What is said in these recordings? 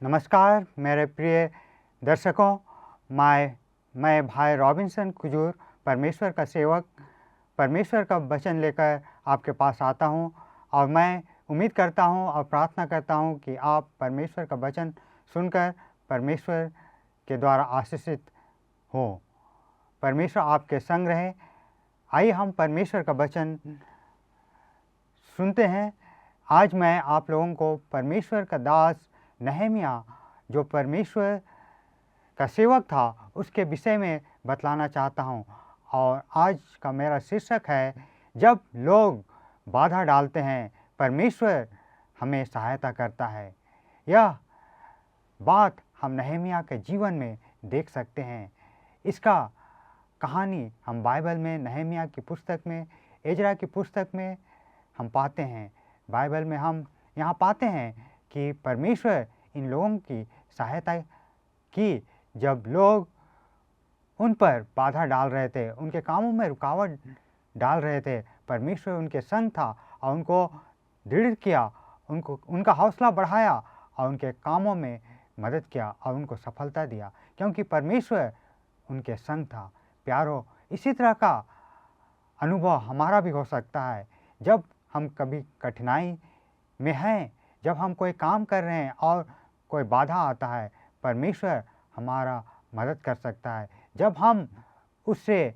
नमस्कार मेरे प्रिय दर्शकों, मैं भाई रॉबिन्सन कुजूर, परमेश्वर का सेवक, परमेश्वर का वचन लेकर आपके पास आता हूँ और मैं उम्मीद करता हूँ और प्रार्थना करता हूँ कि आप परमेश्वर का वचन सुनकर परमेश्वर के द्वारा आशीषित हो। परमेश्वर आपके संग रहे। आइए हम परमेश्वर का वचन सुनते हैं। आज मैं आप लोगों को परमेश्वर का दास नहम्याह, जो परमेश्वर का सेवक था, उसके विषय में बतलाना चाहता हूँ। और आज का मेरा शीर्षक है, जब लोग बाधा डालते हैं परमेश्वर हमें सहायता करता है। यह बात हम नहम्याह के जीवन में देख सकते हैं। इसका कहानी हम बाइबल में, नहम्याह की पुस्तक में, एजरा की पुस्तक में हम पाते हैं। बाइबल में हम यहाँ पाते हैं कि परमेश्वर इन लोगों की सहायता की। जब लोग उन पर बाधा डाल रहे थे, उनके कामों में रुकावट डाल रहे थे, परमेश्वर उनके संग था और उनको दृढ़ किया, उनका हौसला बढ़ाया और उनके कामों में मदद किया और उनको सफलता दिया, क्योंकि परमेश्वर उनके संग था। प्यारो, इसी तरह का अनुभव हमारा भी हो सकता है। जब हम कभी कठिनाई में हैं, जब हम कोई काम कर रहे हैं और कोई बाधा आता है, परमेश्वर हमारा मदद कर सकता है। जब हम उसके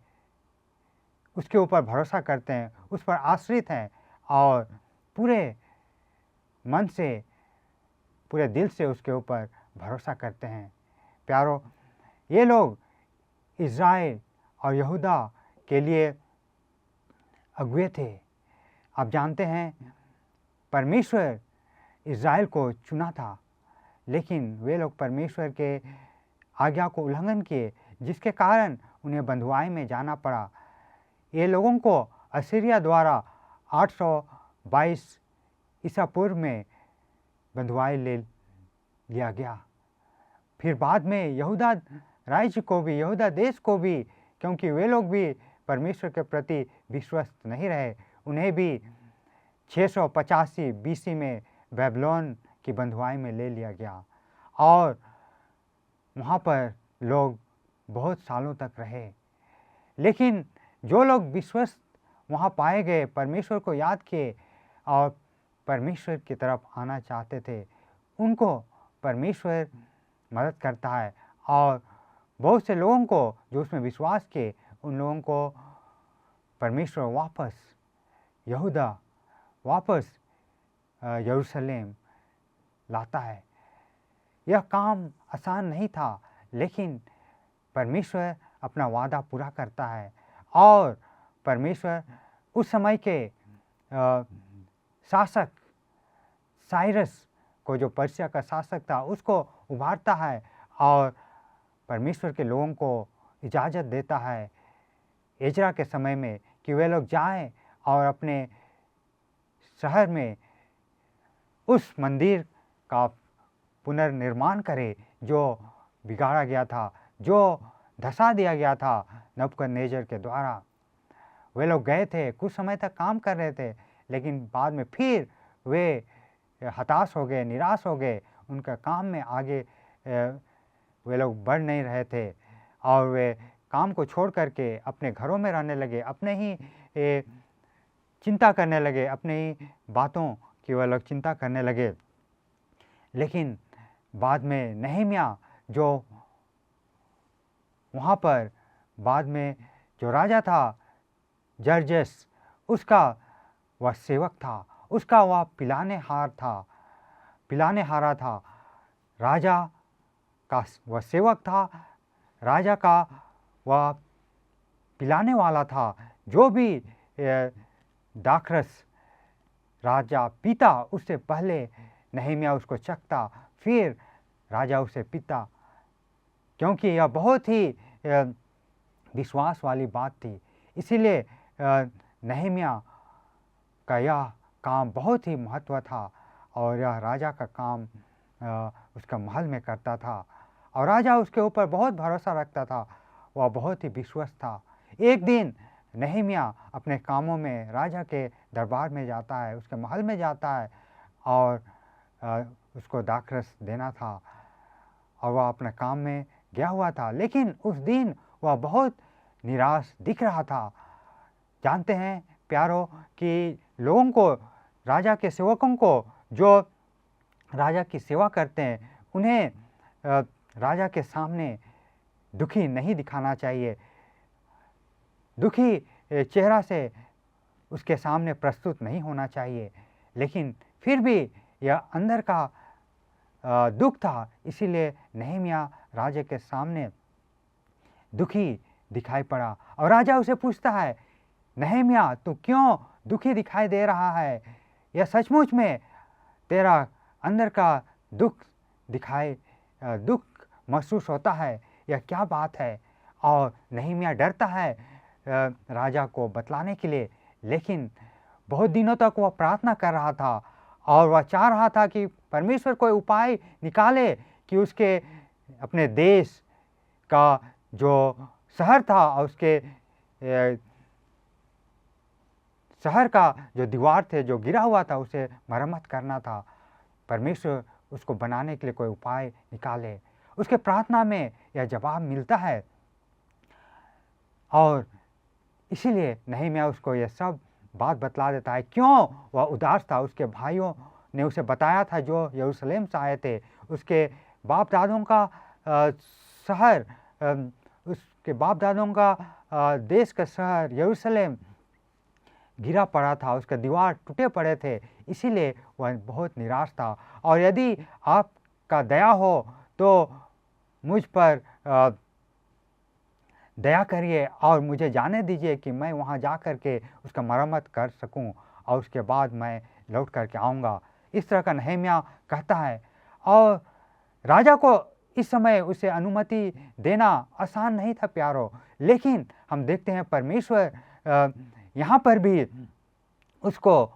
ऊपर भरोसा करते हैं, उस पर आश्रित हैं और पूरे मन से, पूरे दिल से उसके ऊपर भरोसा करते हैं। प्यारो, ये लोग इज़राइल और यहूदा के लिए अगुए थे। आप जानते हैं, परमेश्वर इज़राइल को चुना था, लेकिन वे लोग परमेश्वर के आज्ञा को उल्लंघन किए, जिसके कारण उन्हें बंधुआई में जाना पड़ा। ये लोगों को असीरिया द्वारा 822 ईसा पूर्व में बंधुआई ले लिया गया। फिर बाद में यहूदा राज्य को भी, यहूदा देश को भी, क्योंकि वे लोग भी परमेश्वर के प्रति विश्वस्त नहीं रहे, उन्हें भी 685 बीसी में बेबीलोन की बंधुआई में ले लिया गया और वहाँ पर लोग बहुत सालों तक रहे। लेकिन जो लोग विश्वस्त वहाँ पाए गए, परमेश्वर को याद किए और परमेश्वर की तरफ आना चाहते थे, उनको परमेश्वर मदद करता है। और बहुत से लोगों को जो उसमें विश्वास किए, उन लोगों को परमेश्वर वापस यहूदा, वापस यरूशलेम लाता है। यह काम आसान नहीं था, लेकिन परमेश्वर अपना वादा पूरा करता है। और परमेश्वर उस समय के शासक साइरस को, जो पर्शिया का शासक था, उसको उभारता है और परमेश्वर के लोगों को इजाज़त देता है एजरा के समय में कि वे लोग जाएं और अपने शहर में उस मंदिर का पुनर्निर्माण करें जो बिगाड़ा गया था, जो धसा दिया गया था नबूकदनेस्सर के द्वारा। वे लोग गए थे, कुछ समय तक काम कर रहे थे, लेकिन बाद में फिर वे हताश हो गए, निराश हो गए। उनका काम में आगे वे लोग बढ़ नहीं रहे थे और वे काम को छोड़ करके अपने घरों में रहने लगे, अपने ही चिंता करने लगे, अपने ही बातों की वे लोग चिंता करने लगे। लेकिन बाद में नहम्याह, जो वहाँ पर बाद में जो राजा था जर्जस, उसका वह सेवक था, उसका वह पिलाने हारा था, राजा का वह सेवक था, राजा का वह पिलाने वाला था। जो भी दाखरस राजा पीता, उससे पहले नहम्याह उसको चखता, फिर राजा उसे पीता, क्योंकि यह बहुत ही विश्वास वाली बात थी। इसीलिए नहम्याह का यह काम बहुत ही महत्व था और यह राजा का काम उसका महल में करता था और राजा उसके ऊपर बहुत भरोसा रखता था, वह बहुत ही विश्वस्त था। एक दिन नहम्याह अपने कामों में राजा के दरबार में जाता है, उसके महल में जाता है और उसको दाखरस देना था, और वह अपने काम में गया हुआ था। लेकिन उस दिन वह बहुत निराश दिख रहा था। जानते हैं प्यारों कि लोगों को, राजा के सेवकों को, जो राजा की सेवा करते हैं, उन्हें राजा के सामने दुखी नहीं दिखाना चाहिए। दुखी चेहरा से उसके सामने प्रस्तुत नहीं होना चाहिए। लेकिन फिर भी यह अंदर का दुख था, इसीलिए नहम्याह राजा के सामने दुखी दिखाई पड़ा। और राजा उसे पूछता है, नहम्याह तू क्यों दुखी दिखाई दे रहा है? यह सचमुच में तेरा अंदर का दुख महसूस होता है, यह क्या बात है? और नहम्याह डरता है राजा को बतलाने के लिए। लेकिन बहुत दिनों तक वह प्रार्थना कर रहा था और वह चाह रहा था कि परमेश्वर कोई उपाय निकाले कि उसके अपने देश का जो शहर था और उसके शहर का जो दीवार थे जो गिरा हुआ था, उसे मरम्मत करना था। परमेश्वर उसको बनाने के लिए कोई उपाय निकाले। उसके प्रार्थना में यह जवाब मिलता है और इसीलिए नहम्याह उसको यह सब बात बतला देता है। क्यों वह उदास था? उसके भाइयों ने उसे बताया था जो यरूशलेम से आए थे। उसके बाप दादों का शहर, उसके बाप दादों का देश का शहर यरूशलेम गिरा पड़ा था, उसके दीवार टूटे पड़े थे, इसीलिए वह बहुत निराश था। और यदि आपका दया हो तो मुझ पर दया करिए और मुझे जाने दीजिए कि मैं वहाँ जा कर के उसका मरम्मत कर सकूँ और उसके बाद मैं लौट कर के आऊँगा। इस तरह का नहम्याह कहता है। और राजा को इस समय उसे अनुमति देना आसान नहीं था प्यारो। लेकिन हम देखते हैं परमेश्वर यहाँ पर भी उसको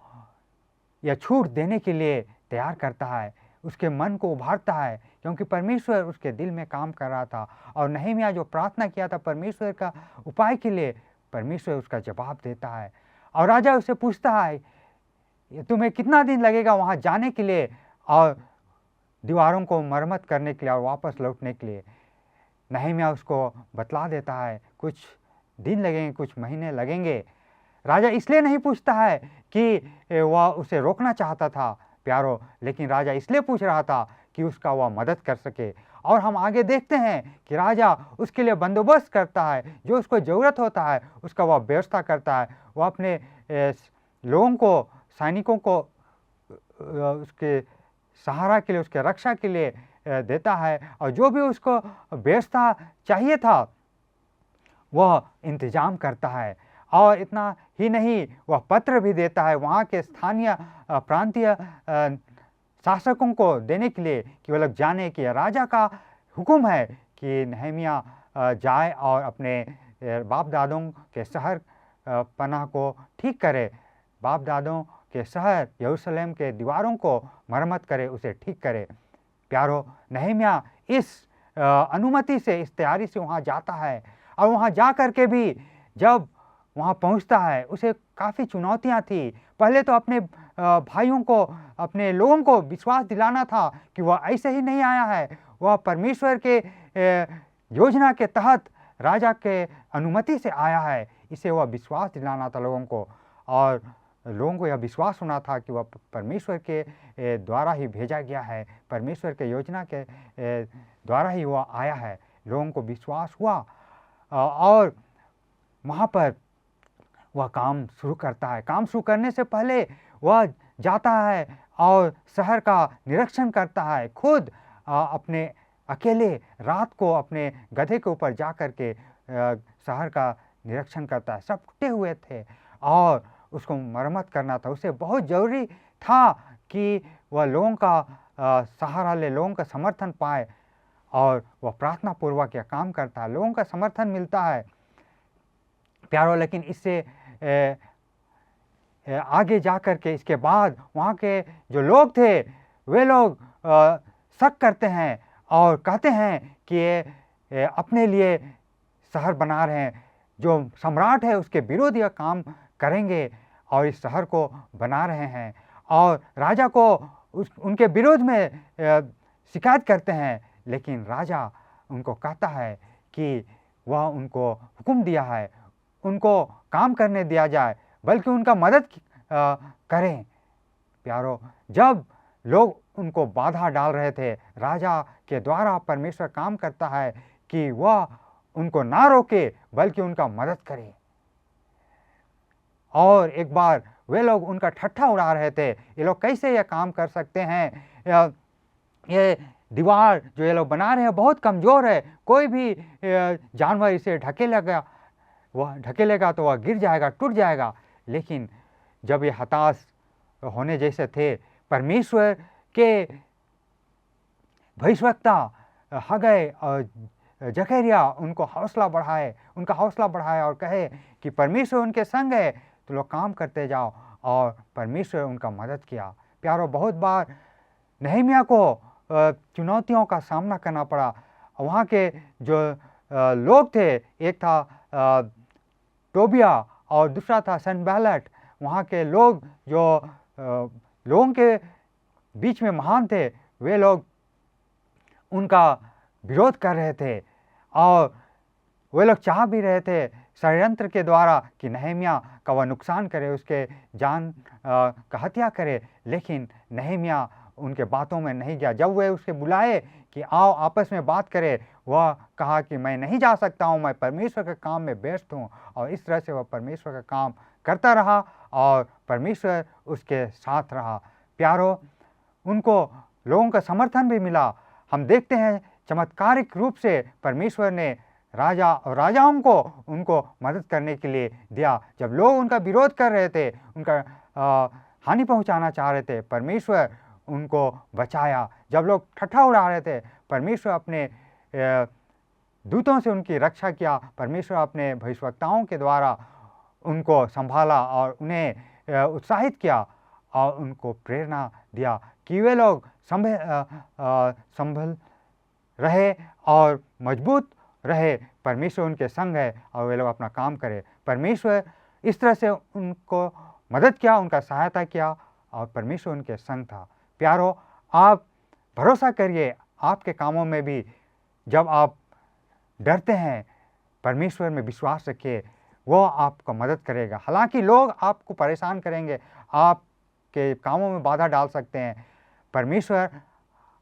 यह छूट देने के लिए तैयार करता है, उसके मन को उभारता है, क्योंकि परमेश्वर उसके दिल में काम कर रहा था। और नहम्याह जो प्रार्थना किया था परमेश्वर का उपाय के लिए, परमेश्वर उसका जवाब देता है। और राजा उससे पूछता है, तुम्हें कितना दिन लगेगा वहाँ जाने के लिए और दीवारों को मरम्मत करने के लिए और वापस लौटने के लिए? नहम्याह उसको बतला देता है, कुछ दिन लगेंगे, कुछ महीने लगेंगे। राजा इसलिए नहीं पूछता है कि वह उसे रोकना चाहता था प्यारो, लेकिन राजा इसलिए पूछ रहा था कि उसका वह मदद कर सके। और हम आगे देखते हैं कि राजा उसके लिए बंदोबस्त करता है, जो उसको ज़रूरत होता है उसका वह व्यवस्था करता है। वह अपने लोगों को, सैनिकों को उसके सहारा के लिए, उसके रक्षा के लिए देता है। और जो भी उसको व्यवस्था चाहिए था वह इंतजाम करता है। और इतना ही नहीं, वह पत्र भी देता है वहाँ के स्थानीय प्रांतीय शासकों को देने के लिए कि वो लोग जाने कि राजा का हुक्म है कि नहम्याह जाए और अपने बाप दादों के शहर पनाह को ठीक करे, बाप दादों के शहर यरूशलेम के दीवारों को मरम्मत करे, उसे ठीक करे। प्यारो, नहम्याह इस अनुमति से, इस तैयारी से वहाँ जाता है। और वहाँ जा कर के भी जब वहाँ पहुँचता है, उसे काफ़ी चुनौतियाँ थी। पहले तो अपने भाइयों को, अपने लोगों को विश्वास दिलाना था कि वह ऐसे ही नहीं आया है, वह परमेश्वर के योजना के तहत राजा के अनुमति से आया है। इसे वह विश्वास दिलाना था लोगों को, और लोगों को यह विश्वास होना था कि वह परमेश्वर के द्वारा ही भेजा गया है, परमेश्वर के योजना के द्वारा ही वह आया है। लोगों को विश्वास हुआ और वहाँ पर वह काम शुरू करता है। काम शुरू करने से पहले वह जाता है और शहर का निरीक्षण करता है। खुद अपने अकेले रात को अपने गधे के ऊपर जा कर के शहर का निरीक्षण करता है। सब टूटे हुए थे और उसको मरम्मत करना था। उसे बहुत ज़रूरी था कि वह लोगों का सहारा ले, लोगों का समर्थन पाए, और वह प्रार्थना पूर्वक यह काम करता है। लोगों का समर्थन मिलता है प्यारो। लेकिन इससे आगे जा कर के, इसके बाद वहाँ के जो लोग थे वे लोग शक करते हैं और कहते हैं कि ये अपने लिए शहर बना रहे हैं, जो सम्राट है उसके विरोध यह काम करेंगे और इस शहर को बना रहे हैं। और राजा को उनके विरोध में शिकायत करते हैं, लेकिन राजा उनको कहता है कि वह उनको हुक्म दिया है उनको काम करने दिया जाए, बल्कि उनका मदद करें। प्यारो, जब लोग उनको बाधा डाल रहे थे, राजा के द्वारा परमेश्वर काम करता है कि वह उनको ना रोके बल्कि उनका मदद करे। और एक बार वे लोग उनका ठट्ठा उड़ा रहे थे, ये लोग कैसे ये काम कर सकते हैं, ये दीवार जो ये लोग बना रहे हैं बहुत कमज़ोर है, कोई भी जानवर इसे ढकेलेगा तो वह गिर जाएगा, टूट जाएगा। लेकिन जब ये हताश होने जैसे थे, परमेश्वर के भविष्यवक्ता हगै और जकरिया उनका हौसला बढ़ाए और कहे कि परमेश्वर उनके संग है, तो लोग काम करते जाओ, और परमेश्वर उनका मदद किया। प्यारो, बहुत बार नहम्याह को चुनौतियों का सामना करना पड़ा। वहाँ के जो लोग थे, एक था टोबिया और दूसरा था सनबैलट। वहाँ के लोग जो लोगों के बीच में महान थे, वे लोग उनका विरोध कर रहे थे और वे लोग चाह भी रहे थे षड्यंत्र के द्वारा कि नहम्याह का वह नुकसान करे, उसके जान का हत्या करे। लेकिन नहम्याह उनके बातों में नहीं गया। जब वे उसके बुलाए कि आओ आपस में बात करें, वह कहा कि मैं नहीं जा सकता हूँ, मैं परमेश्वर के काम में व्यस्त हूँ। और इस तरह से वह परमेश्वर का काम करता रहा और परमेश्वर उसके साथ रहा। प्यारो, उनको लोगों का समर्थन भी मिला। हम देखते हैं चमत्कारिक रूप से परमेश्वर ने राजा और राजाओं को उनको मदद करने के लिए दिया। जब लोग उनका विरोध कर रहे थे, उनका हानि पहुंचाना चाह रहे थे, परमेश्वर उनको बचाया। जब लोग ठट्ठा उड़ा रहे थे, परमेश्वर अपने दूतों से उनकी रक्षा किया। परमेश्वर अपने भविष्यवक्ताओं के द्वारा उनको संभाला और उन्हें उत्साहित किया और उनको प्रेरणा दिया कि वे लोग संभल रहे और मजबूत रहे। परमेश्वर उनके संग है और वे लोग अपना काम करें। परमेश्वर इस तरह से उनको मदद किया, उनका सहायता किया और परमेश्वर उनके संग था। प्यारो, आप भरोसा करिए, आपके कामों में भी जब आप डरते हैं, परमेश्वर में विश्वास रखिए, वो आपको मदद करेगा। हालांकि लोग आपको परेशान करेंगे, आपके कामों में बाधा डाल सकते हैं, परमेश्वर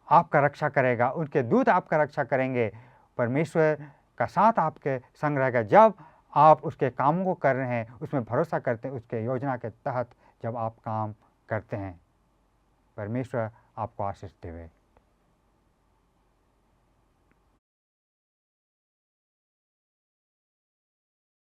आपका रक्षा करेगा, उनके दूत आपका रक्षा करेंगे। परमेश्वर का साथ आपके संग रहेगा जब आप उसके कामों को कर रहे हैं, उसमें भरोसा करते हैं, उसके योजना के तहत जब आप काम करते हैं। परमेश्वर आपको आशीष देवे।